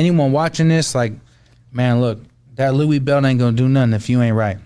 anyone watching this, like, man, look, that Louis belt ain't gonna do nothing if you ain't right.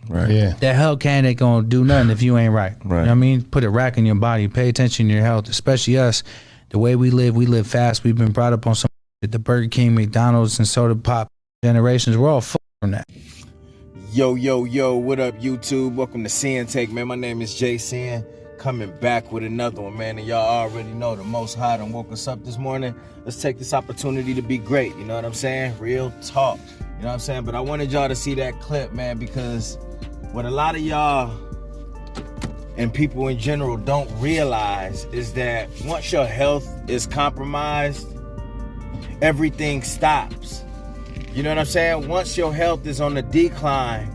Right. Yeah. That Hellcat ain't gonna do nothing if you ain't right. Right. You know what I mean? Put a rack in your body. Pay attention to your health, especially us. The way we live fast. We've been brought up on some the Burger King, McDonald's, and soda pop generations. We're all from that. Yo, what up, YouTube? Welcome to Sinn-Take, man. My name is Jason, coming back with another one, man. And y'all already know the Most High done woke us up this morning. Let's take this opportunity to be great, you know what I'm saying? Real talk, you know what I'm saying? But I wanted y'all to see that clip, man, because what a lot of y'all and people in general don't realize is that once your health is compromised, everything stops. You know what I'm saying? Once your health is on the decline,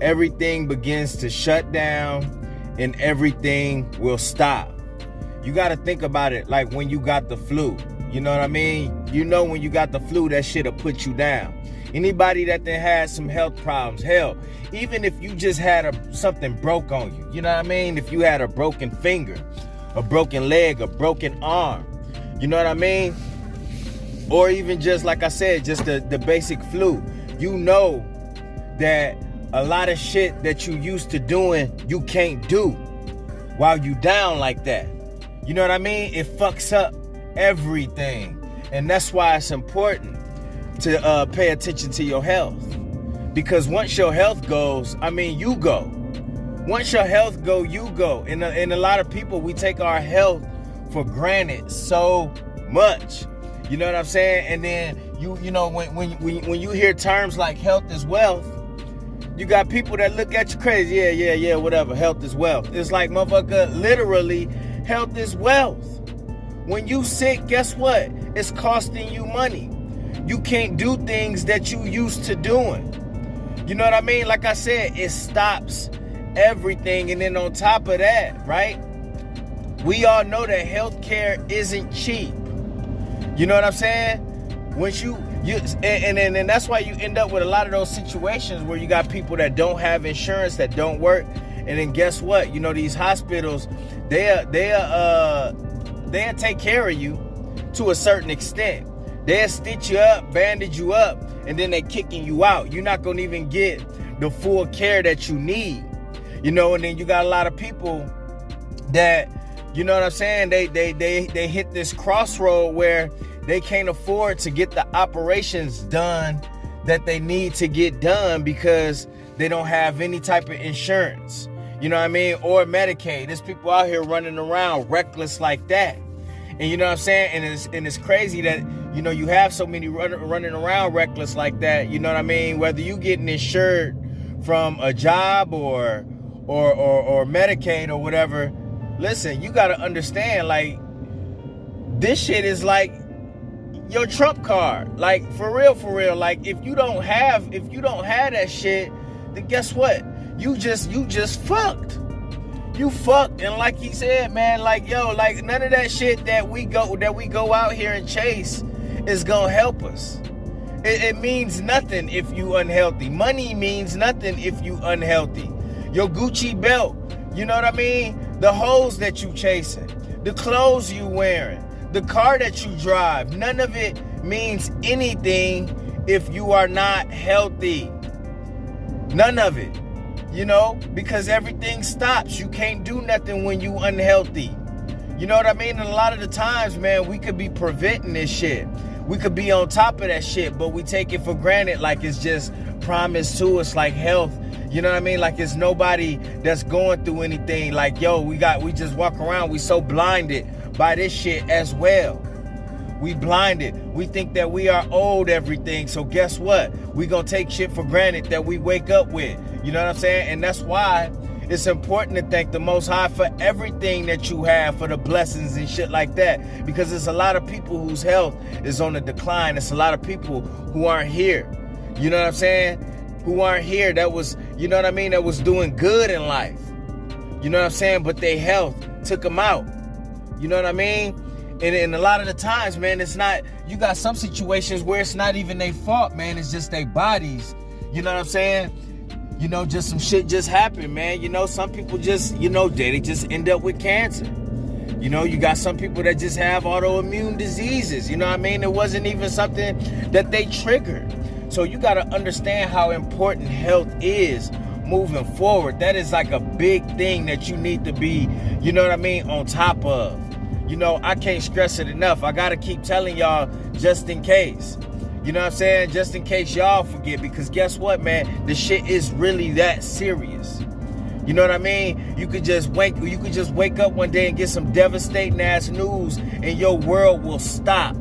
everything begins to shut down and everything will stop. You got to think about it like when you got the flu. You know what I mean? You know when you got the flu, that shit'll put you down. Anybody that then had some health problems, hell, even if you just had something broke on you, you know what I mean? If you had a broken finger, a broken leg, a broken arm, you know what I mean? Or even just, like I said, just the basic flu. You know that a lot of shit that you used to doing, you can't do while you down like that. You know what I mean? It fucks up everything. And that's why it's important to pay attention to your health. Because once your health goes, I mean, you go. Once your health go, you go. And a lot of people, we take our health for granted so much. You know what I'm saying? And then you know when you hear terms like health is wealth, you got people that look at you crazy. Yeah, whatever. Health is wealth. It's like, motherfucker, literally, health is wealth. When you sick, guess what? It's costing you money. You can't do things that you used to doing. You know what I mean? Like I said, it stops everything. And then on top of that, right? We all know that healthcare isn't cheap. You know what I'm saying? Once and that's why you end up with a lot of those situations where you got people that don't have insurance, that don't work, and then guess what? You know, these hospitals, they'll take care of you to a certain extent. They'll stitch you up, bandage you up, and then they kicking you out. You're not gonna even get the full care that you need. You know, and then you got a lot of people that, you know what I'm saying? They hit this crossroad where they can't afford to get the operations done that they need to get done because they don't have any type of insurance. You know what I mean? Or Medicaid. There's people out here running around reckless like that. And you know what I'm saying? And it's crazy that, you know, you have so many running around reckless like that. You know what I mean? Whether you getting insured from a job or Medicaid or whatever. Listen, you got to understand, like, this shit is like your trump card. Like, for real. Like, if you don't have that shit, then guess what? You just fucked. You fucked. And like he said, man, like, yo, like, none of that shit that we go out here and chase is gonna help us. It means nothing if you unhealthy. Money means nothing if you unhealthy. Your Gucci belt, you know what I mean? The hoes that you chasing, the clothes you wearing, the car that you drive, none of it means anything if you are not healthy. None of it, you know, because everything stops. You can't do nothing when you unhealthy. You know what I mean? And a lot of the times, man, we could be preventing this shit. We could be on top of that shit, but we take it for granted like it's just promised to us, like health. You know what I mean? Like it's nobody that's going through anything. Like, yo, we just walk around. We so blinded by this shit as well. We blinded. We think that we are owed everything. So guess what? We gonna take shit for granted that we wake up with. You know what I'm saying? And that's why it's important to thank the Most High for everything that you have, for the blessings and shit like that. Because there's a lot of people whose health is on the decline. It's a lot of people who aren't here. You know what I'm saying? Who aren't here that was, you know what I mean, that was doing good in life. You know what I'm saying? But their health took them out. You know what I mean? And a lot of the times, man, it's not, you got some situations where it's not even their fault, man. It's just their bodies. You know what I'm saying? You know, just some shit just happened, man. You know, some people just, you know, they just end up with cancer. You know, you got some people that just have autoimmune diseases. You know what I mean? It wasn't even something that they triggered. So you got to understand how important health is moving forward. That is like a big thing that you need to be, you know what I mean, on top of. You know, I can't stress it enough. I got to keep telling y'all just in case. You know what I'm saying? Just in case y'all forget. Because guess what, man? The shit is really that serious. You know what I mean? You could just wake up one day and get some devastating ass news and your world will stop.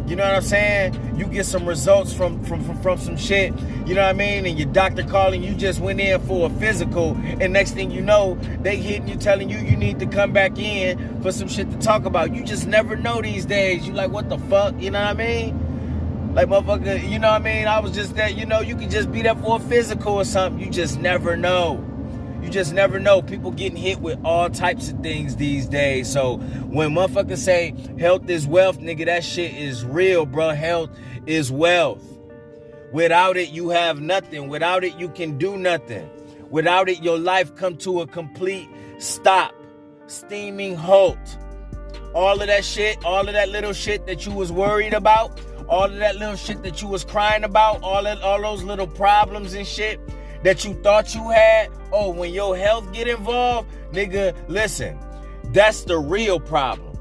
You know what I'm saying? You get some results from some shit, you know what I mean? And your doctor calling you just went in for a physical, and next thing you know, they hitting you telling you need to come back in for some shit to talk about. You just never know these days. You like, what the fuck? You know what I mean? Like, motherfucker, you know what I mean? I was just that, you know, you could just be there for a physical or something. You just never know. You just never know. People getting hit with all types of things these days. So when motherfuckers say health is wealth, nigga, that shit is real, bro. Health is wealth. Without it, you have nothing. Without it, you can do nothing. Without it, your life come to a complete stop. Steaming halt. All of that shit, all of that little shit that you was worried about, all of that little shit that you was crying about, all those little problems and shit that you thought you had, oh, when your health get involved, nigga, listen, that's the real problem.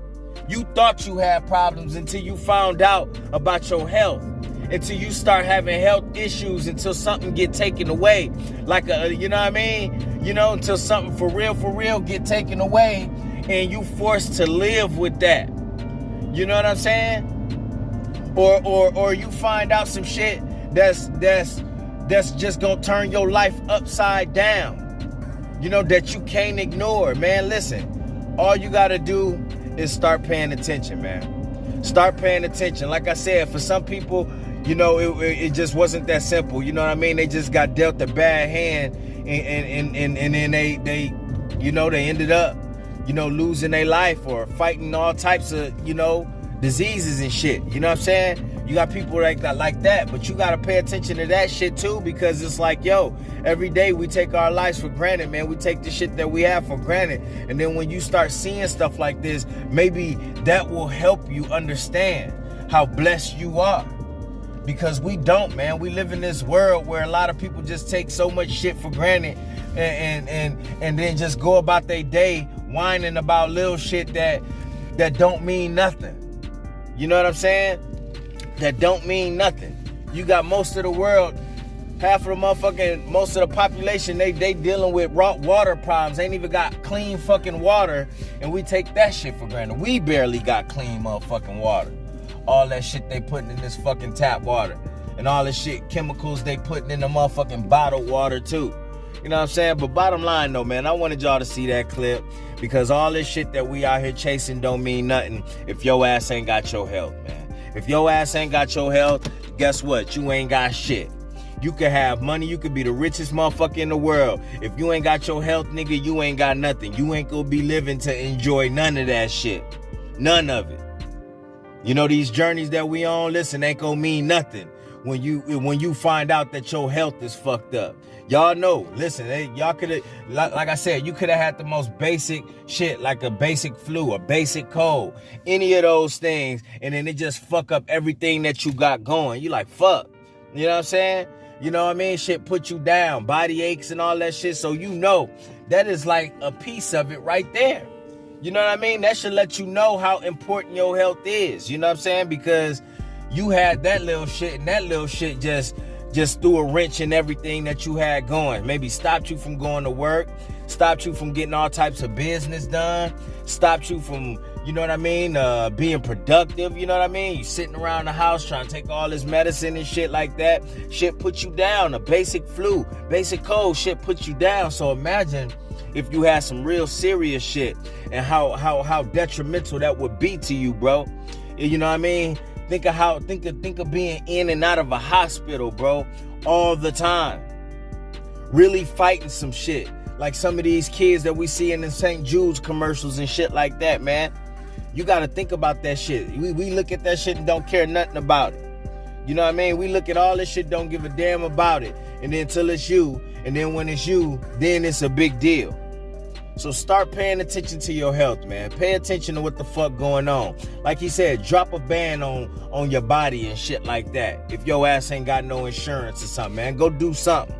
You thought you had problems until you found out about your health, until you start having health issues, until something get taken away, like you know what I mean? You know, until something for real get taken away, and you forced to live with that. You know what I'm saying? Or you find out some shit that's just gonna turn your life upside down. You know, that you can't ignore. Man, listen, all you gotta do is start paying attention, man. Start paying attention. Like I said, for some people, you know, it just wasn't that simple. You know what I mean? They just got dealt a bad hand, and then they you know, they ended up, you know, losing their life or fighting all types of, you know, diseases and shit. You know what I'm saying? You got people like that, but you got to pay attention to that shit too, because it's like, yo, every day we take our lives for granted, man. We take the shit that we have for granted. And then when you start seeing stuff like this, maybe that will help you understand how blessed you are. Because we don't, man. We live in this world where a lot of people just take so much shit for granted and then just go about their day whining about little shit that don't mean nothing. You know what I'm saying? That don't mean nothing. You got most of the world, half of the most of the population, they dealing with raw water problems. They ain't even got clean fucking water, and we take that shit for granted. We barely got clean motherfucking water. All that shit they putting in this fucking tap water, and all this shit, chemicals they putting in the motherfucking bottled water too. You know what I'm saying? But bottom line though, man, I wanted y'all to see that clip, because all this shit that we out here chasing don't mean nothing if your ass ain't got your health, man. If your ass ain't got your health, guess what? You ain't got shit. You could have money. You could be the richest motherfucker in the world. If you ain't got your health, nigga, you ain't got nothing. You ain't gonna be living to enjoy none of that shit. None of it. You know, these journeys that we on, listen, ain't gonna mean nothing when you find out that your health is fucked up. Y'all know, listen, y'all could have, like I said, you could have had the most basic shit, like a basic flu, a basic cold, any of those things, and then it just fuck up everything that you got going. You like, fuck. You know what I'm saying? You know what I mean? Shit put you down, body aches and all that shit. So you know, that is like a piece of it right there. You know what I mean? That should let you know how important your health is. You know what I'm saying? Because you had that little shit, and that little shit just threw a wrench in everything that you had going. Maybe stopped you from going to work, stopped you from getting all types of business done, stopped you from, you know what I mean, being productive, you know what I mean? You sitting around the house trying to take all this medicine and shit like that. Shit put you down. A basic flu, basic cold, shit put you down. So imagine if you had some real serious shit, and how detrimental that would be to you, bro. You know what I mean? Think of being in and out of a hospital, bro, all the time. Really fighting some shit. Like some of these kids that we see in the St. Jude's commercials and shit like that, man. You got to think about that shit. We look at that shit and don't care nothing about it. You know what I mean? We look at all this shit, don't give a damn about it. And then until it's you, and then when it's you, then it's a big deal. So start paying attention to your health, man. Pay attention to what the fuck going on. Like he said, drop a band on your body and shit like that. If your ass ain't got no insurance or something, man, go do something.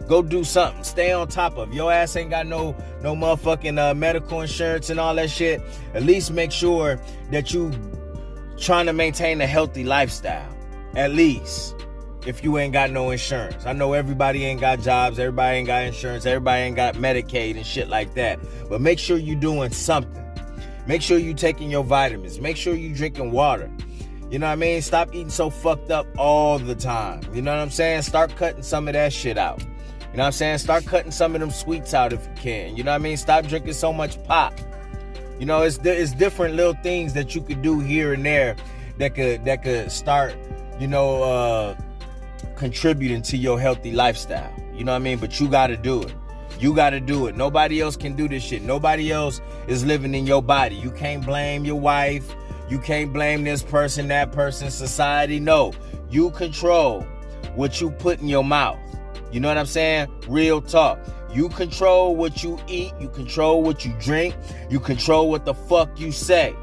Go do something. Stay on top of. Your ass ain't got no motherfucking medical insurance and all that shit. At least make sure that you trying to maintain a healthy lifestyle. At least. If you ain't got no insurance. I know everybody ain't got jobs, everybody ain't got insurance, everybody ain't got Medicaid and shit like that. But make sure you doing something. Make sure you taking your vitamins. Make sure you drinking water. You know what I mean? Stop eating so fucked up all the time. You know what I'm saying? Start cutting some of that shit out. You know what I'm saying? Start cutting some of them sweets out if you can. You know what I mean? Stop drinking so much pop. You know, it's different little things that you could do here and there that could start, you know, contributing to your healthy lifestyle. You know what I mean? But you got to do it. You got to do it. Nobody else can do this shit. Nobody else is living in your body. You can't blame your wife. You can't blame this person, that person, society. No. You control what you put in your mouth. You know what I'm saying? Real talk. You control what you eat. You control what you drink. You control what the fuck you say.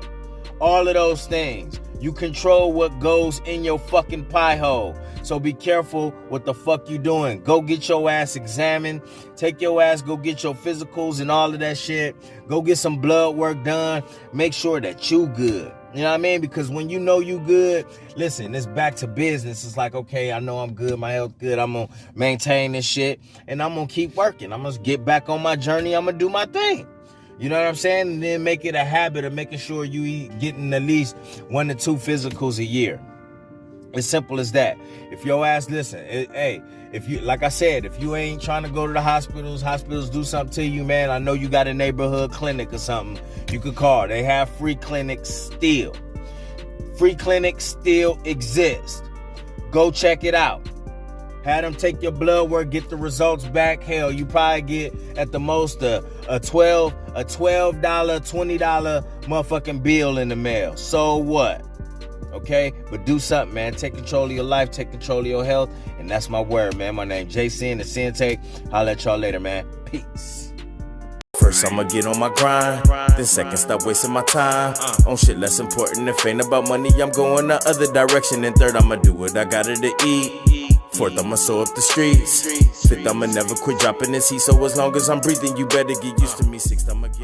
All of those things. You control what goes in your fucking pie hole. So be careful what the fuck you doing. Go get your ass examined. Take your ass, go get your physicals and all of that shit. Go get some blood work done. Make sure that you good. You know what I mean? Because when you know you good, listen, it's back to business. It's like, okay, I know I'm good. My health good. I'm going to maintain this shit. And I'm going to keep working. I'm going to get back on my journey. I'm going to do my thing. You know what I'm saying? And then make it a habit of making sure you getting at least 1 to 2 physicals a year. As simple as that. If your ass, listen, if you, like I said, if you ain't trying to go to the hospitals do something to you, man. I know you got a neighborhood clinic or something you could call. They have free clinics still. Free clinics still exist. Go check it out. Have them take your blood work, get the results back. Hell, you probably get at the most a $12, $20 motherfucking bill in the mail. So what? Okay? But do something, man. Take control of your life, take control of your health. And that's my word, man. My name Jason, the Sinn-Take. I'll let y'all later, man. Peace. First I'ma get on my grind, then second stop wasting my time on shit less important. If ain't about money, I'm going the other direction. And third, I'ma do what I gotta to eat. Fourth, I'ma sew up the streets. Fifth, I'ma never quit dropping this heat. So as long as I'm breathing, you better get used to me. Sixth, I'ma get